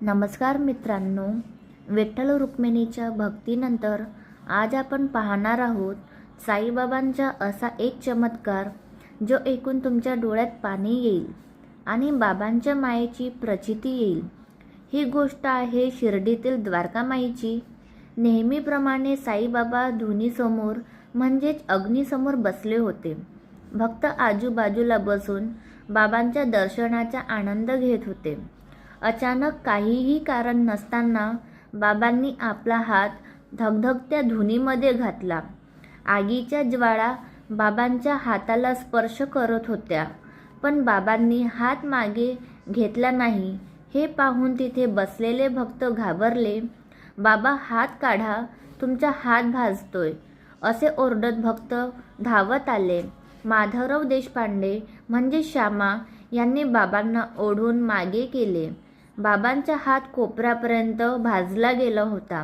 नमस्कार मित्रांनो, विठ्ठल रुक्मिणीच्या भक्तीनंतर आज आपण पाहणार आहोत साईबाबांचा असा एक चमत्कार जो ऐकून तुमच्या डोळ्यात पाणी येईल आणि बाबांच्या मायेची प्रचिती येईल। ही गोष्ट आहे शिर्डीतील द्वारकामाईची। नेहमीप्रमाणे साईबाबा धुनीसमोर म्हणजेच अग्नीसमोर बसले होते। भक्त आजूबाजूला बसून बाबांच्या दर्शनाचा आनंद घेत होते। अचानक काहीही कारण नसताना बाबांनी आपला हात धगधगत्या धुनीमध्ये घातला। आगीच्या ज्वाळा बाबांच्या हाताला स्पर्श करत होत्या, पण बाबांनी हात मागे घेतला नाही। हे पाहून तिथे बसलेले भक्त घाबरले। बाबा, हात काढा, तुमचा हात भाजतोय, असे ओरडत भक्त धावत आले। माधवराव देशपांडे म्हणजे श्यामा यांनी बाबांना ओढून मागे केले। बाबांचा हात कोपऱ्यापर्यंत भाजला गेला होता।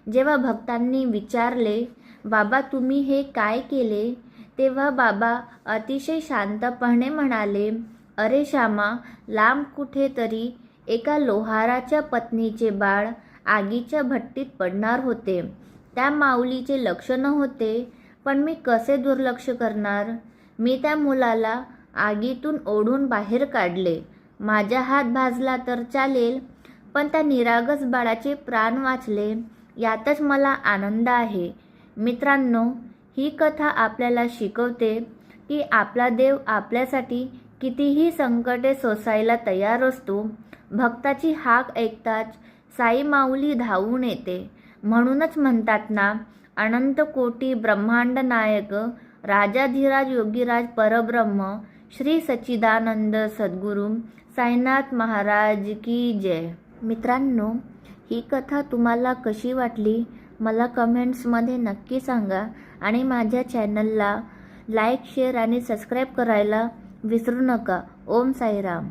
जेव्हा भक्तांनी विचारले, बाबा तुम्ही हे काय केले, तेव्हा बाबा अतिशय शांतपणे म्हणाले, अरे श्यामा, लांब कुठेतरी एका लोहाराच्या पत्नीचे बाळ आगीच्या भट्टीत पडणार होते। त्या माऊलीचे लक्ष नव्हते, पण मी कसे दुर्लक्ष करणार। मी त्या मुलाला आगीतून ओढून बाहेर काढले। माझा हात भाजला तर चालेल, पण त्या निरागस बाळाचे प्राण वाचले, यातच मला आनंद आहे। मित्रांनो, ही कथा आपल्याला शिकवते की आपला देव आपल्यासाठी कितीही संकटे सोसायला तयार असतो। भक्ताची हाक ऐकताच साई माऊली धावून येते। म्हणूनच म्हणतात ना, अनंत कोटी ब्रह्मांड नायक राजाधिराज योगीराज परब्रह्म श्री सच्चिदानंद सद्गुरु साईनाथ महाराज की जय। मित्रांनो, ही कथा तुम्हाला कशी वाटली मला कमेंट्समध्ये नक्की सांगा आणि माझ्या चॅनलला लाईक, शेअर आणि सबस्क्राईब करायला विसरू नका। ओम साईराम।